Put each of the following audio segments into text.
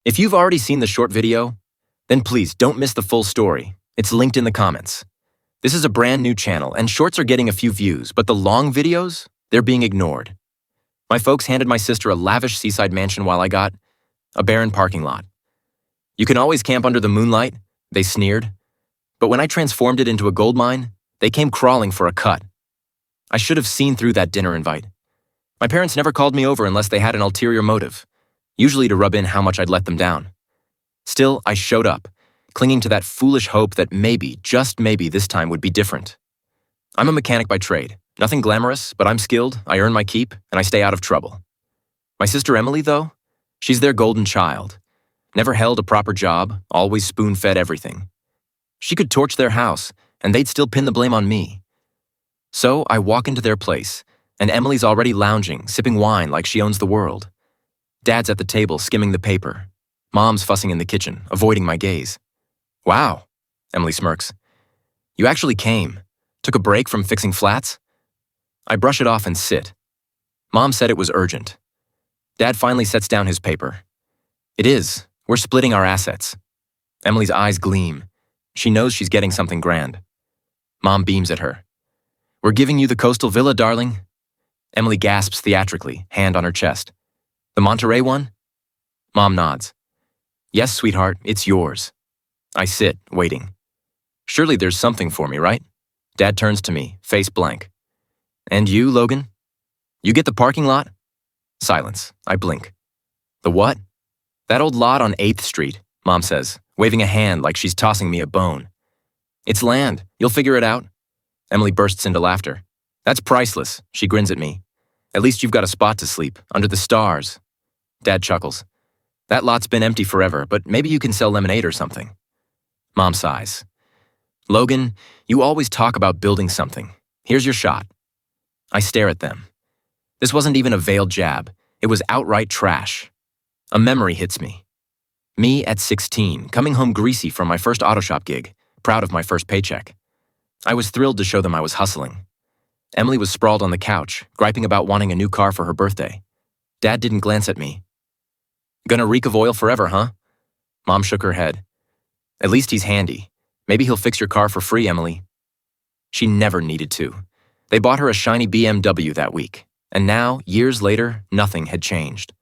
If you've already seen the short video, then please don't miss the full story. It's linked in the comments. This is a brand new channel, and shorts are getting a few views, but the long videos, they're being ignored. My folks handed my sister a lavish seaside mansion while I got a barren parking lot. You can always camp under the moonlight, they sneered. But when I transformed it into a gold mine, they came crawling for a cut. I should have seen through that dinner invite. My parents never called me over unless they had an ulterior motive, usually to rub in how much I'd let them down. Still, I showed up, clinging to that foolish hope that maybe, just maybe, this time would be different. I'm a mechanic by trade. Nothing glamorous, but I'm skilled, I earn my keep, and I stay out of trouble. My sister Emily, though, she's their golden child. Never held a proper job, always spoon-fed everything. She could torch their house, and they'd still pin the blame on me. So I walk into their place, and Emily's already lounging, sipping wine like she owns the world. Dad's at the table, skimming the paper. Mom's fussing in the kitchen, avoiding my gaze. Wow, Emily smirks. You actually came. Took a break from fixing flats? I brush it off and sit. Mom said it was urgent. Dad finally sets down his paper. It is. We're splitting our assets. Emily's eyes gleam. She knows she's getting something grand. Mom beams at her. We're giving you the coastal villa, darling. Emily gasps theatrically, hand on her chest. The Monterey one? Mom nods. Yes, sweetheart, it's yours. I sit, waiting. Surely there's something for me, right? Dad turns to me, face blank. And you, Logan? You get the parking lot? Silence. I blink. The what? That old lot on 8th Street, Mom says, waving a hand like she's tossing me a bone. It's land. You'll figure it out. Emily bursts into laughter. That's priceless, she grins at me. At least you've got a spot to sleep, under the stars. Dad chuckles. That lot's been empty forever, but maybe you can sell lemonade or something. Mom sighs. Logan, you always talk about building something. Here's your shot. I stare at them. This wasn't even a veiled jab. It was outright trash. A memory hits me. Me at 16, coming home greasy from my first auto shop gig, proud of my first paycheck. I was thrilled to show them I was hustling. Emily was sprawled on the couch, griping about wanting a new car for her birthday. Dad didn't glance at me. Gonna reek of oil forever, huh? Mom shook her head. At least he's handy. Maybe he'll fix your car for free, Emily. She never needed to. They bought her a shiny BMW that week, and now, years later, nothing had changed.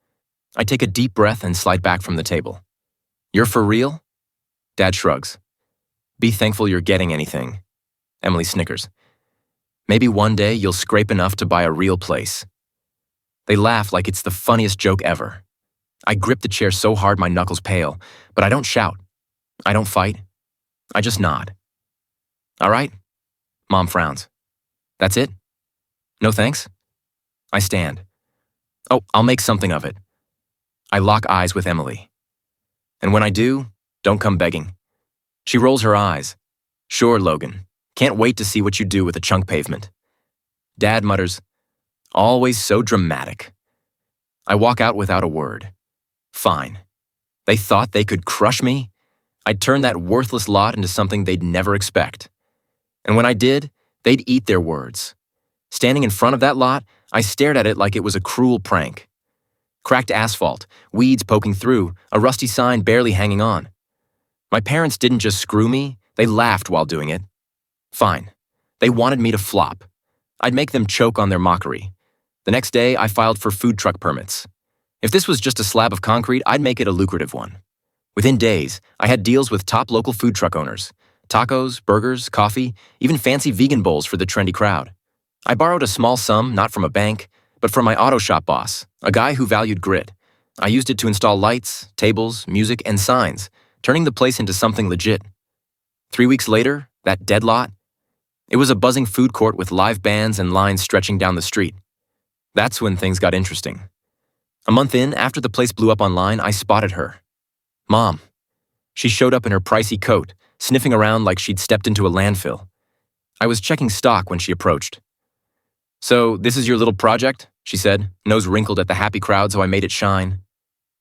I take a deep breath and slide back from the table. You're for real? Dad shrugs. Be thankful you're getting anything. Emily snickers. Maybe one day you'll scrape enough to buy a real place. They laugh like it's the funniest joke ever. I grip the chair so hard my knuckles pale, but I don't shout. I don't fight. I just nod. All right? Mom frowns. That's it? No thanks? I stand. Oh, I'll make something of it. I lock eyes with Emily. And when I do, don't come begging. She rolls her eyes. Sure, Logan. Can't wait to see what you do with a chunk pavement. Dad mutters, always so dramatic. I walk out without a word. Fine. They thought they could crush me? I'd turn that worthless lot into something they'd never expect. And when I did, they'd eat their words. Standing in front of that lot, I stared at it like it was a cruel prank. Cracked asphalt, weeds poking through, a rusty sign barely hanging on. My parents didn't just screw me, they laughed while doing it. Fine. They wanted me to flop. I'd make them choke on their mockery. The next day, I filed for food truck permits. If this was just a slab of concrete, I'd make it a lucrative one. Within days, I had deals with top local food truck owners. Tacos, burgers, coffee, even fancy vegan bowls for the trendy crowd. I borrowed a small sum, not from a bank, but from my auto shop boss, a guy who valued grit. I used it to install lights, tables, music, and signs, turning the place into something legit. 3 weeks later, that dead lot, it was a buzzing food court with live bands and lines stretching down the street. That's when things got interesting. A month in, after the place blew up online, I spotted her. Mom. She showed up in her pricey coat, sniffing around like she'd stepped into a landfill. I was checking stock when she approached. So, this is your little project? She said, nose wrinkled at the happy crowd so I made it shine.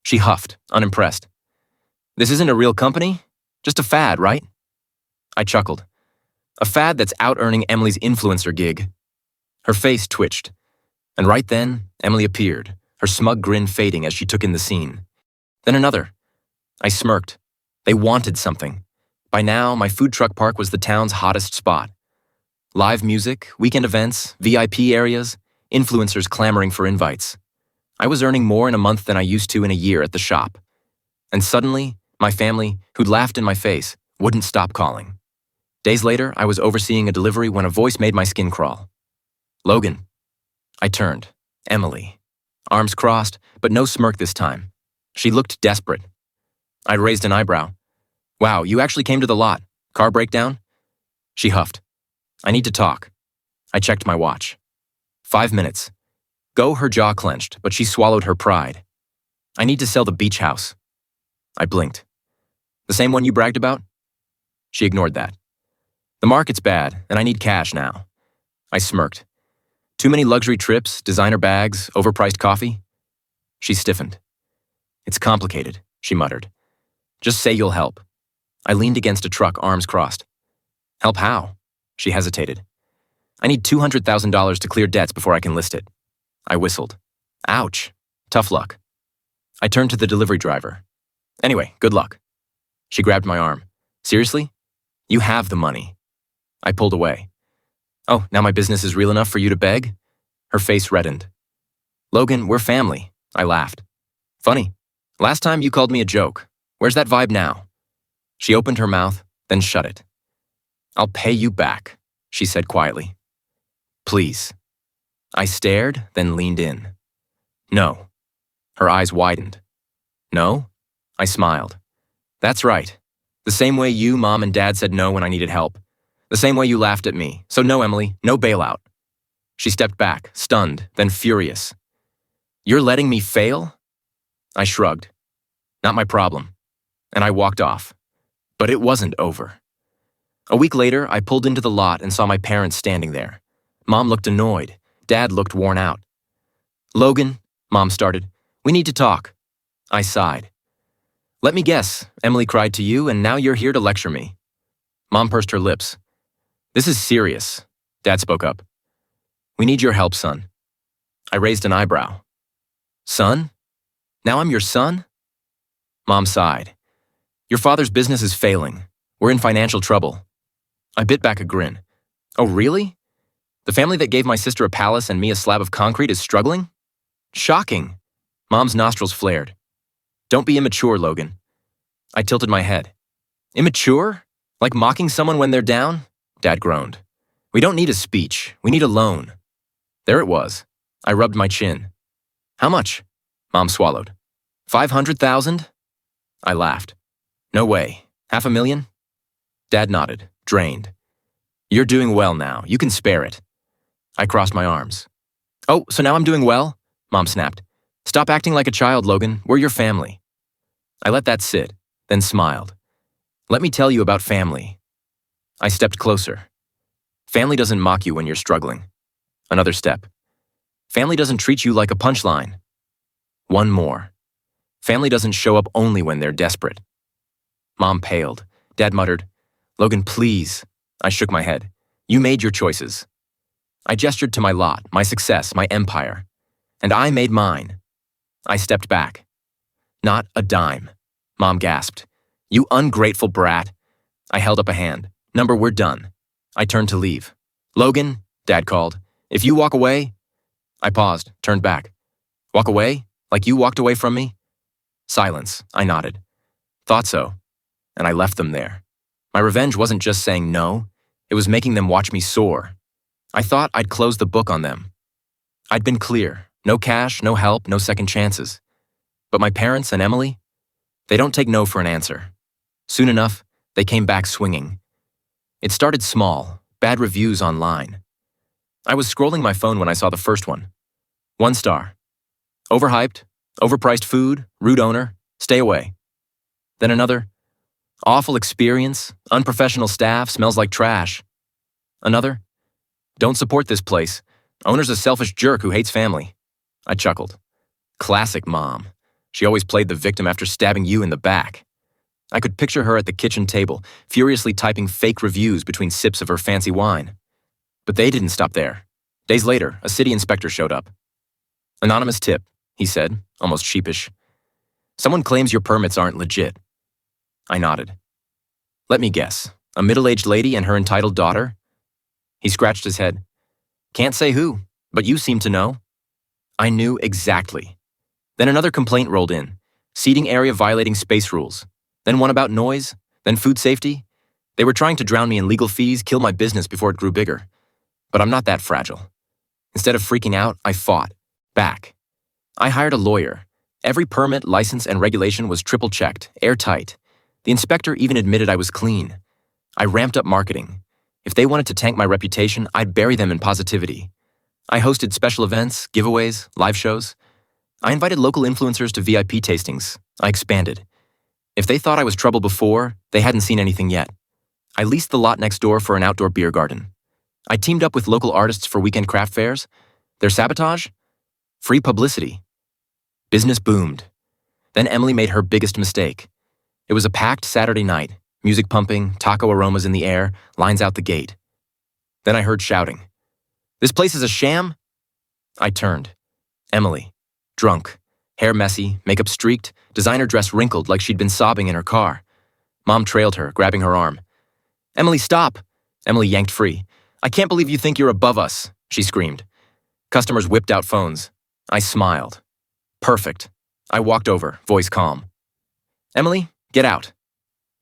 She huffed, unimpressed. This isn't a real company? Just a fad, right? I chuckled. A fad that's out-earning Emily's influencer gig. Her face twitched. And right then, Emily appeared, her smug grin fading as she took in the scene. Then another. I smirked. They wanted something. By now, my food truck park was the town's hottest spot. Live music, weekend events, VIP areas, influencers clamoring for invites. I was earning more in a month than I used to in a year at the shop. And suddenly, my family, who'd laughed in my face, wouldn't stop calling. Days later, I was overseeing a delivery when a voice made my skin crawl. "Logan." I turned. Emily. Arms crossed, but no smirk this time. She looked desperate. I raised an eyebrow. "Wow, you actually came to the lot. Car breakdown?" She huffed. "I need to talk." I checked my watch. 5 minutes. Go, her jaw clenched, but she swallowed her pride. "I need to sell the beach house." I blinked. "The same one you bragged about?" She ignored that. "The market's bad, and I need cash now." I smirked. "Too many luxury trips, designer bags, overpriced coffee?" She stiffened. "It's complicated," she muttered. "Just say you'll help." I leaned against a truck, arms crossed. "Help how?" She hesitated. "I need $200,000 to clear debts before I can list it." I whistled. "Ouch. Tough luck." I turned to the delivery driver. "Anyway, good luck." She grabbed my arm. "Seriously? You have the money." I pulled away. "Oh, now my business is real enough for you to beg?" Her face reddened. "Logan, we're family." I laughed. "Funny. Last time you called me a joke. Where's that vibe now?" She opened her mouth, then shut it. "I'll pay you back," she said quietly. "Please." I stared, then leaned in. "No." Her eyes widened. "No?" I smiled. "That's right. The same way you, Mom, and Dad said no when I needed help. The same way you laughed at me. So no, Emily, no bailout." She stepped back, stunned, then furious. "You're letting me fail?" I shrugged. "Not my problem." And I walked off. But it wasn't over. A week later, I pulled into the lot and saw my parents standing there. Mom looked annoyed. Dad looked worn out. "Logan," Mom started, "we need to talk." I sighed. "Let me guess, Emily cried to you and now you're here to lecture me." Mom pursed her lips. "This is serious," Dad spoke up. "We need your help, son." I raised an eyebrow. "Son? Now I'm your son?" Mom sighed. "Your father's business is failing. We're in financial trouble." I bit back a grin. "Oh, really? The family that gave my sister a palace and me a slab of concrete is struggling? Shocking." Mom's nostrils flared. "Don't be immature, Logan." I tilted my head. "Immature? Like mocking someone when they're down?" Dad groaned. "We don't need a speech. We need a loan." There it was. I rubbed my chin. "How much?" Mom swallowed. "500,000? I laughed. "No way. $500,000? Dad nodded, drained. "You're doing well now. You can spare it." I crossed my arms. "Oh, so now I'm doing well?" Mom snapped. "Stop acting like a child, Logan. We're your family." I let that sit, then smiled. "Let me tell you about family." I stepped closer. Family doesn't mock you when you're struggling. Another step. Family doesn't treat you like a punchline. One more. Family doesn't show up only when they're desperate. Mom paled. Dad muttered, "Logan, please." I shook my head. "You made your choices." I gestured to my lot, my success, my empire. And I made mine. I stepped back. "Not a dime." Mom gasped. "You ungrateful brat." I held up a hand. "Number, we're done." I turned to leave. "Logan," Dad called, "if you walk away." I paused, turned back. "Walk away? Like you walked away from me?" Silence. I nodded. "Thought so." And I left them there. My revenge wasn't just saying no, it was making them watch me soar. I thought I'd close the book on them. I'd been clear. No cash, no help, no second chances. But my parents and Emily, they don't take no for an answer. Soon enough, they came back swinging. It started small, bad reviews online. I was scrolling my phone when I saw the first one. 1 star. Overhyped, overpriced food, rude owner, stay away. Then another. Awful experience, unprofessional staff, smells like trash. Another. Don't support this place. Owner's a selfish jerk who hates family. I chuckled. Classic Mom. She always played the victim after stabbing you in the back. I could picture her at the kitchen table, furiously typing fake reviews between sips of her fancy wine. But they didn't stop there. Days later, a city inspector showed up. "Anonymous tip," he said, almost sheepish. "Someone claims your permits aren't legit. I nodded. Let me guess. A middle-aged lady and her entitled daughter? He scratched his head. Can't say who, but you seem to know. I knew exactly. Then another complaint rolled in. Seating area violating space rules. Then one about noise. Then food safety. They were trying to drown me in legal fees, kill my business before it grew bigger. But I'm not that fragile. Instead of freaking out, I fought. Back. I hired a lawyer. Every permit, license, and regulation was triple-checked, airtight. The inspector even admitted I was clean. I ramped up marketing. If they wanted to tank my reputation, I'd bury them in positivity. I hosted special events, giveaways, live shows. I invited local influencers to VIP tastings. I expanded. If they thought I was trouble before, they hadn't seen anything yet. I leased the lot next door for an outdoor beer garden. I teamed up with local artists for weekend craft fairs. Their sabotage? Free publicity. Business boomed. Then Emily made her biggest mistake. It was a packed Saturday night, music pumping, taco aromas in the air, lines out the gate. Then I heard shouting. This place is a sham? I turned. Emily. Drunk. Hair messy, makeup streaked, designer dress wrinkled like she'd been sobbing in her car. Mom trailed her, grabbing her arm. Emily, stop! Emily yanked free. I can't believe you think you're above us, she screamed. Customers whipped out phones. I smiled. Perfect. I walked over, voice calm. Emily, get out.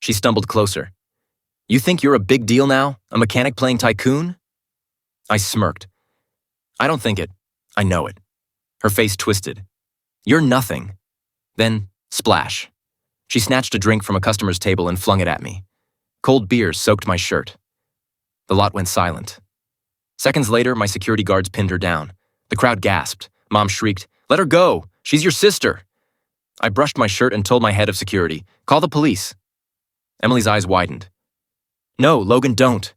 She stumbled closer. You think you're a big deal now? A mechanic playing tycoon? I smirked. I don't think it. I know it. Her face twisted. You're nothing. Then, splash. She snatched a drink from a customer's table and flung it at me. Cold beer soaked my shirt. The lot went silent. Seconds later, my security guards pinned her down. The crowd gasped. Mom shrieked, "Let her go! She's your sister!" I brushed my shirt and told my head of security, "Call the police." Emily's eyes widened. "No, Logan, don't."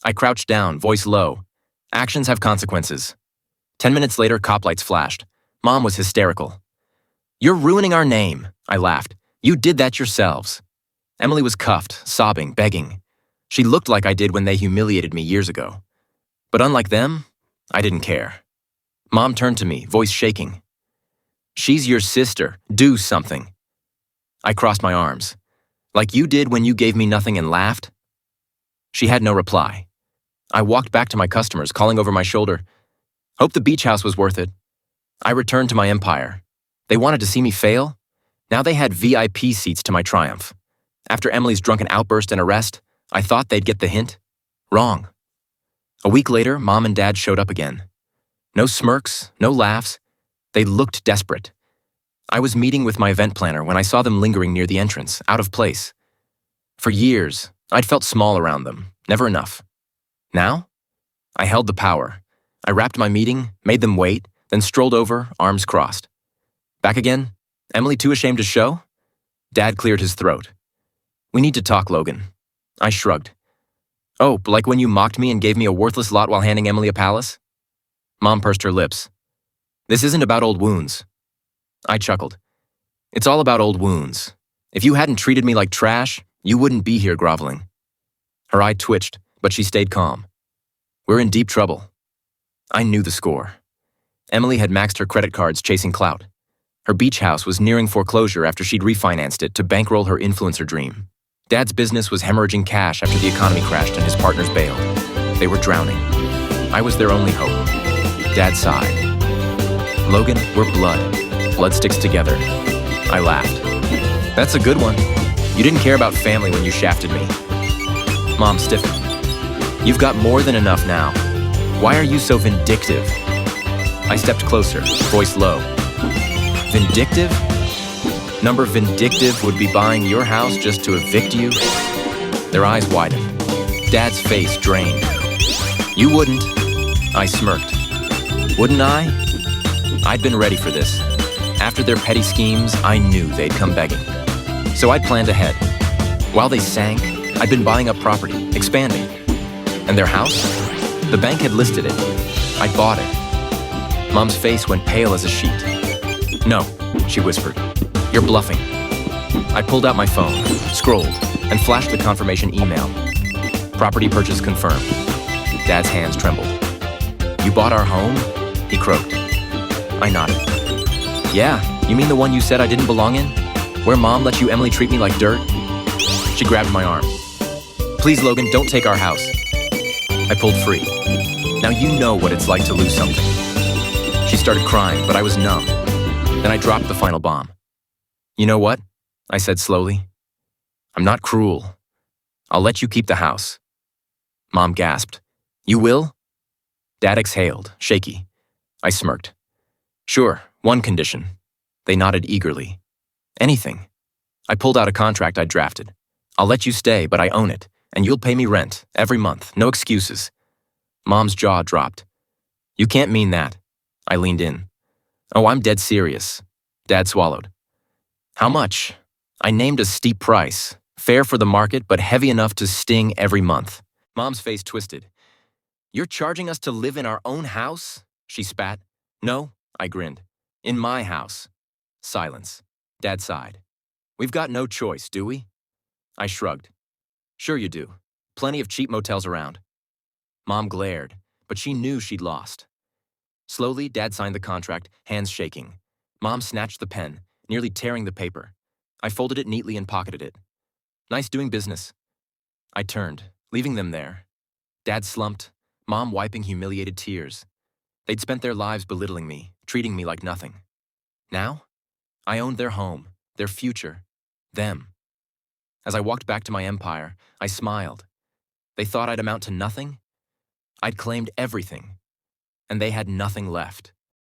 I crouched down, voice low. Actions have consequences. 10 minutes later, cop lights flashed. Mom was hysterical. "You're ruining our name," I laughed. "You did that yourselves." Emily was cuffed, sobbing, begging. She looked like I did when they humiliated me years ago. But unlike them, I didn't care. Mom turned to me, voice shaking. "She's your sister. Do something." I crossed my arms. "Like you did when you gave me nothing and laughed?" She had no reply. I walked back to my customers, calling over my shoulder, "Hope the beach house was worth it." I returned to my empire. They wanted to see me fail? Now they had VIP seats to my triumph. After Emily's drunken outburst and arrest, I thought they'd get the hint. Wrong. A week later, Mom and Dad showed up again. No smirks, no laughs. They looked desperate. I was meeting with my event planner when I saw them lingering near the entrance, out of place. For years, I'd felt small around them, never enough. Now, I held the power. I wrapped my meeting, made them wait, then strolled over, arms crossed. Back again? Emily too ashamed to show? Dad cleared his throat. "We need to talk, Logan." I shrugged. "Oh, like when you mocked me and gave me a worthless lot while handing Emily a palace?" Mom pursed her lips. "This isn't about old wounds." I chuckled. "It's all about old wounds. If you hadn't treated me like trash, you wouldn't be here groveling." Her eye twitched, but she stayed calm. "We're in deep trouble." I knew the score. Emily had maxed her credit cards chasing clout. Her beach house was nearing foreclosure after she'd refinanced it to bankroll her influencer dream. Dad's business was hemorrhaging cash after the economy crashed and his partners bailed. They were drowning. I was their only hope. Dad sighed. "Logan, we're blood. Blood sticks together." I laughed. "That's a good one. You didn't care about family when you shafted me." Mom stiffened. "You've got more than enough now. Why are you so vindictive?" I stepped closer, voice low. "Vindictive? Number vindictive would be buying your house just to evict you?" Their eyes widened. Dad's face drained. "You wouldn't." I smirked. "Wouldn't I?" I'd been ready for this. After their petty schemes, I knew they'd come begging. So I'd planned ahead. While they sank, I'd been buying up property, expanding. And their house? The bank had listed it. I bought it. Mom's face went pale as a sheet. "No," she whispered. "You're bluffing." I pulled out my phone, scrolled, and flashed the confirmation email. Property purchase confirmed. Dad's hands trembled. "You bought our home?" he croaked. I nodded. "Yeah, you mean the one you said I didn't belong in? Where Mom let you Emily treat me like dirt?" She grabbed my arm. Please, Logan, don't take our house. I pulled free. Now you know what it's like to lose something. She started crying, but I was numb. Then I dropped the final bomb. You know what? I said slowly. I'm not cruel. I'll let you keep the house. Mom gasped. You will? Dad exhaled, shaky. I smirked. Sure, one condition. They nodded eagerly. Anything. I pulled out a contract I'd drafted. I'll let you stay, but I own it, and you'll pay me rent every month, no excuses. Mom's jaw dropped. You can't mean that. I leaned in. Oh, I'm dead serious. Dad swallowed. How much? I named a steep price, fair for the market, but heavy enough to sting every month. Mom's face twisted. You're charging us to live in our own house? She spat. No, I grinned. In my house. Silence. Dad sighed. We've got no choice, do we? I shrugged. Sure you do. Plenty of cheap motels around. Mom glared, but she knew she'd lost. Slowly, Dad signed the contract, hands shaking. Mom snatched the pen, nearly tearing the paper. I folded it neatly and pocketed it. Nice doing business. I turned, leaving them there. Dad slumped, Mom wiping humiliated tears. They'd spent their lives belittling me, treating me like nothing. Now, I owned their home, their future, them. As I walked back to my empire, I smiled. They thought I'd amount to nothing? I'd claimed everything, and they had nothing left.